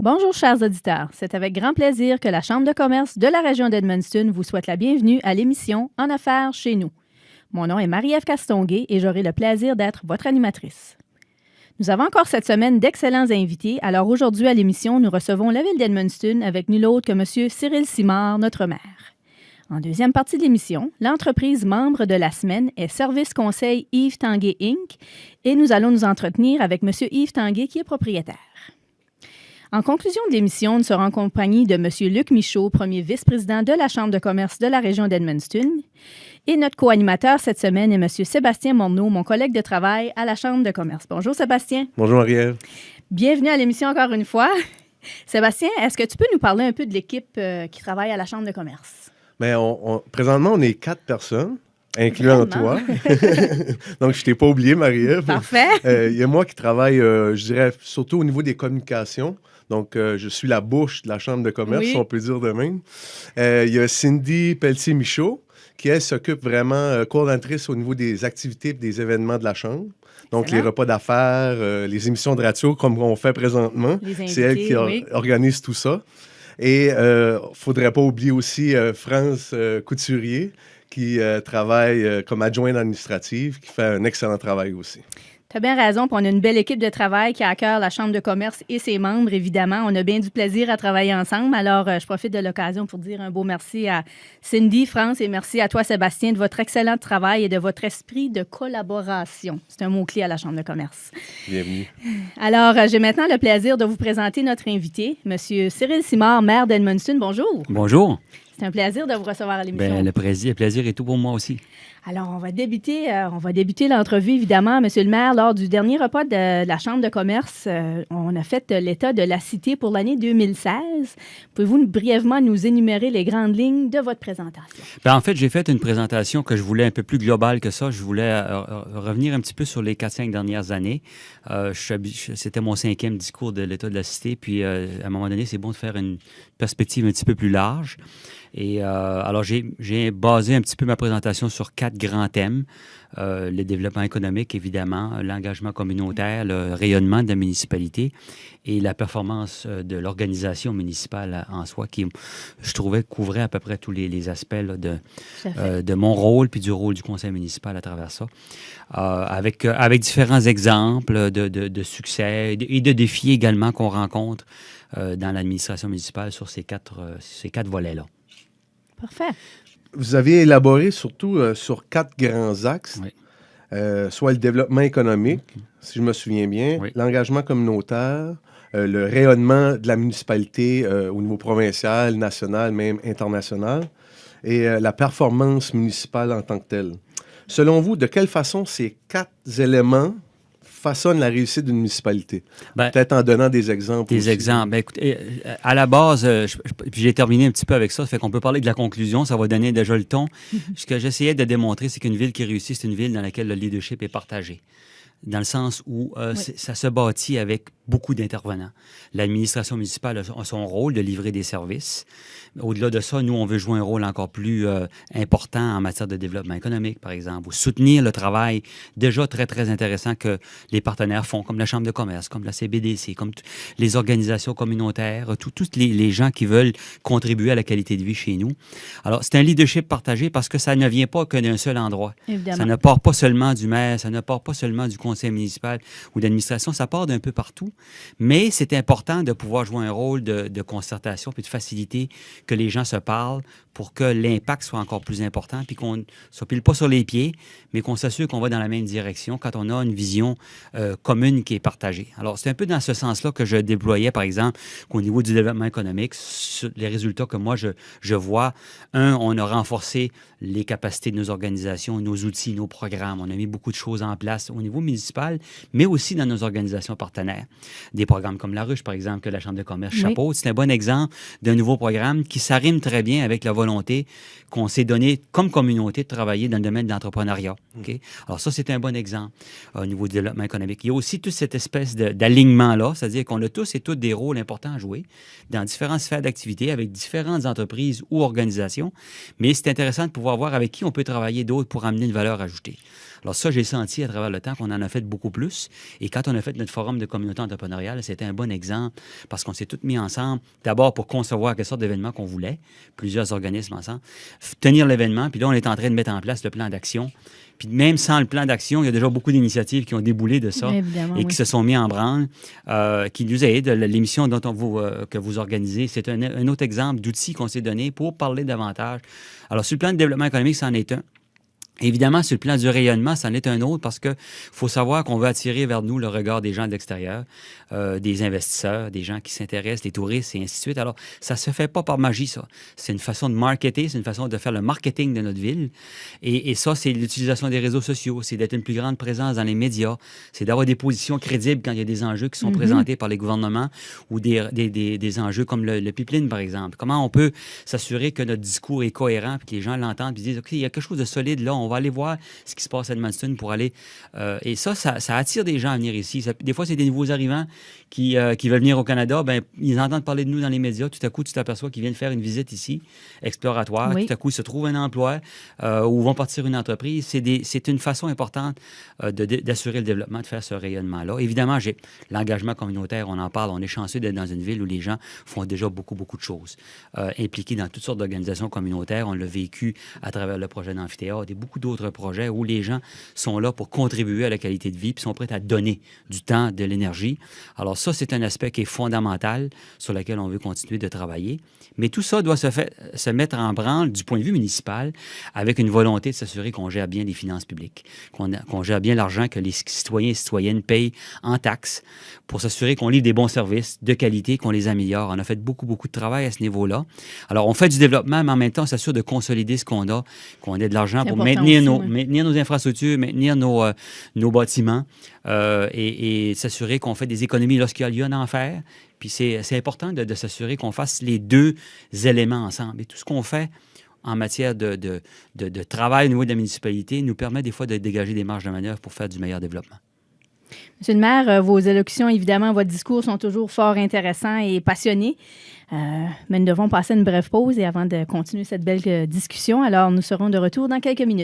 Bonjour, chers auditeurs. C'est avec grand plaisir que la Chambre de commerce de la région d'Edmundston vous souhaite la bienvenue à l'émission En affaires chez nous. Mon nom est Marie-Ève Castonguay et j'aurai le plaisir d'être votre animatrice. Nous avons encore cette semaine d'excellents invités. Alors aujourd'hui à l'émission, nous recevons la ville d'Edmundston avec nul autre que M. Cyril Simard, notre maire. En deuxième partie de l'émission, l'entreprise membre de la semaine est Service Conseil Yves Tanguay Inc. et nous allons nous entretenir avec M. Yves Tanguay qui est propriétaire. En conclusion de l'émission, nous serons en compagnie de M. Luc Michaud, premier vice-président de la Chambre de commerce de la région d'Edmundston. Et notre co-animateur cette semaine est M. Sébastien Morneau, mon collègue de travail à la Chambre de commerce. Bonjour Sébastien. Bonjour Marie-Ève. Bienvenue à l'émission encore une fois. Sébastien, est-ce que tu peux nous parler un peu de l'équipe qui travaille à la Chambre de commerce? Bien, présentement, on est 4 personnes, incluant toi. Donc, je ne t'ai pas oublié, Marie-Ève. Parfait. Il y a moi qui travaille, je dirais, surtout au niveau des communications. Donc, je suis la bouche de la Chambre de commerce, Oui. si on peut dire de même. Il y a Cindy Pelletier-Michaud, qui, elle, s'occupe vraiment, coordonnatrice au niveau des activités et des événements de la Chambre. Donc, Excellent. les repas d'affaires, les émissions de radio, comme on fait présentement. Les invités, C'est elle qui organise tout ça. Et il ne faudrait pas oublier aussi France Couturier, qui travaille comme adjointe administrative, qui fait un excellent travail aussi. Tu as bien raison, puis on a une belle équipe de travail qui a à cœur la Chambre de commerce et ses membres, évidemment. On a bien du plaisir à travailler ensemble. Alors, je profite de l'occasion pour dire un beau merci à Cindy, France, et merci à toi, Sébastien, de votre excellent travail et de votre esprit de collaboration. C'est un mot-clé à la Chambre de commerce. Bienvenue. Alors, j'ai maintenant le plaisir de vous présenter notre invité, M. Cyril Simard, maire d'Edmundston. Bonjour. Bonjour. C'est un plaisir de vous recevoir à l'émission. Bien, le plaisir est tout pour moi aussi. Alors, on va débuter l'entrevue, évidemment. Monsieur le maire, lors du dernier repas de la Chambre de commerce, on a fait l'état de la cité pour l'année 2016. Pouvez-vous brièvement nous énumérer les grandes lignes de votre présentation? Bien, en fait, j'ai fait une présentation que je voulais un peu plus globale que ça. Je voulais revenir un petit peu sur les 4-5 dernières années. C'était mon 5e discours de l'état de la cité. Puis, à un moment donné, c'est bon de faire une perspective un petit peu plus large. Et alors, j'ai basé un petit peu ma présentation sur 4 grands thèmes. Le développement économique, évidemment, l'engagement communautaire, le rayonnement de la municipalité et la performance de l'organisation municipale en soi, qui, je trouvais, couvrait à peu près tous les aspects là, de mon rôle puis du rôle du conseil municipal à travers ça. Avec différents exemples de succès et de défis également qu'on rencontre dans l'administration municipale sur ces quatre volets-là. Parfait. Vous avez élaboré surtout sur 4 grands axes, Oui. soit le développement économique, si je me souviens bien, Oui. l'engagement communautaire, le rayonnement de la municipalité au niveau provincial, national, même international, et la performance municipale en tant que telle. Selon vous, de quelle façon ces 4 éléments façonnent la réussite d'une municipalité? Ben, Peut-être en donnant des exemples. Des aussi. exemples. Ben, écoutez, à la base, puis j'ai terminé un petit peu avec ça, ça fait qu'on peut parler de la conclusion, ça va donner déjà le ton. Ce que j'essayais de démontrer, c'est qu'une ville qui réussit, c'est une ville dans laquelle le leadership est partagé. Dans le sens où ça se bâtit avec beaucoup d'intervenants. L'administration municipale a son rôle de livrer des services. Au-delà de ça, nous, on veut jouer un rôle encore plus important en matière de développement économique, par exemple, ou soutenir le travail déjà très, très intéressant que les partenaires font, comme la Chambre de commerce, comme la CBDC, comme les organisations communautaires, tous les gens qui veulent contribuer à la qualité de vie chez nous. Alors, c'est un leadership partagé parce que ça ne vient pas que d'un seul endroit. Évidemment. Ça ne part pas seulement du maire, ça ne part pas seulement du conseil municipal ou d'administration, ça part d'un peu partout. Mais c'est important de pouvoir jouer un rôle de concertation puis de faciliter que les gens se parlent pour que l'impact soit encore plus important puis qu'on ne se pile pas sur les pieds, mais qu'on s'assure qu'on va dans la même direction quand on a une vision commune qui est partagée. Alors, c'est un peu dans ce sens-là que je déployais, par exemple, qu'au niveau du développement économique, les résultats que moi, je vois, on a renforcé les capacités de nos organisations, nos outils, nos programmes. On a mis beaucoup de choses en place au niveau municipal, mais aussi dans nos organisations partenaires. Des programmes comme La Ruche, par exemple, que la Chambre de commerce chapeaute. C'est un bon exemple d'un nouveau programme qui s'arrime très bien avec la volonté qu'on s'est donnée comme communauté de travailler dans le domaine de l'entrepreneuriat. Okay? Alors ça, c'est un bon exemple au niveau du développement économique. Il y a aussi toute cette espèce d'alignement-là, c'est-à-dire qu'on a tous et toutes des rôles importants à jouer dans différentes sphères d'activité avec différentes entreprises ou organisations, mais c'est intéressant de pouvoir voir avec qui on peut travailler d'autres pour amener une valeur ajoutée. Alors ça, j'ai senti à travers le temps qu'on en a fait beaucoup plus. Et quand on a fait notre forum de communauté entrepreneuriale, c'était un bon exemple parce qu'on s'est tous mis ensemble, d'abord pour concevoir quelle sorte d'événement qu'on voulait, plusieurs organismes ensemble, tenir l'événement, puis là, on est en train de mettre en place le plan d'action. Puis même sans le plan d'action, il y a déjà beaucoup d'initiatives qui ont déboulé de ça Évidemment, et qui se sont mis en branle, qui nous aident. L'émission que vous organisez, c'est un autre exemple d'outils qu'on s'est donné pour parler davantage. Alors, sur le plan de développement économique, c'en est un. Évidemment, sur le plan du rayonnement, ça en est un autre parce qu'il faut savoir qu'on veut attirer vers nous le regard des gens de l'extérieur, des investisseurs, des gens qui s'intéressent, des touristes et ainsi de suite. Alors, ça ne se fait pas par magie, ça. C'est une façon de marketer, c'est une façon de faire le marketing de notre ville. Et ça, c'est l'utilisation des réseaux sociaux, c'est d'être une plus grande présence dans les médias, c'est d'avoir des positions crédibles quand il y a des enjeux qui sont présentés par les gouvernements ou des enjeux comme le pipeline, par exemple. Comment on peut s'assurer que notre discours est cohérent puis que les gens l'entendent et disent « OK, il y a quelque chose de solide là, on va aller voir ce qui se passe à Edmundston pour aller... et ça attire des gens à venir ici. Des fois, c'est des nouveaux arrivants qui veulent venir au Canada. Ben, ils entendent parler de nous dans les médias. Tout à coup, tu t'aperçois qu'ils viennent faire une visite ici, exploratoire. Oui. Tout à coup, ils se trouvent un emploi ou vont partir une entreprise. C'est une façon importante d'assurer le développement, de faire ce rayonnement-là. Évidemment, j'ai l'engagement communautaire, on en parle. On est chanceux d'être dans une ville où les gens font déjà beaucoup, beaucoup de choses. Impliqués dans toutes sortes d'organisations communautaires. On l'a vécu à travers le projet d'amphithéâtre et beaucoup d'autres projets où les gens sont là pour contribuer à la qualité de vie puis sont prêts à donner du temps, de l'énergie. Alors ça, c'est un aspect qui est fondamental sur lequel on veut continuer de travailler. Mais tout ça doit se mettre en branle du point de vue municipal avec une volonté de s'assurer qu'on gère bien les finances publiques, qu'on gère bien l'argent que les citoyens et citoyennes payent en taxes pour s'assurer qu'on livre des bons services de qualité, qu'on les améliore. On a fait beaucoup, beaucoup de travail à ce niveau-là. Alors, on fait du développement, mais en même temps, on s'assure de consolider ce qu'on a, qu'on ait de l'argent pour maintenir nos infrastructures, maintenir nos bâtiments et s'assurer qu'on fait des économies lorsqu'il y a lieu d'en faire. Puis c'est important de s'assurer qu'on fasse les deux éléments ensemble. Et tout ce qu'on fait en matière de travail au niveau de la municipalité nous permet des fois de dégager des marges de manœuvre pour faire du meilleur développement. Monsieur le maire, vos élocutions, évidemment, votre discours sont toujours fort intéressants et passionnés. Mais nous devons passer une brève pause et avant de continuer cette belle discussion. Alors, nous serons de retour dans quelques minutes.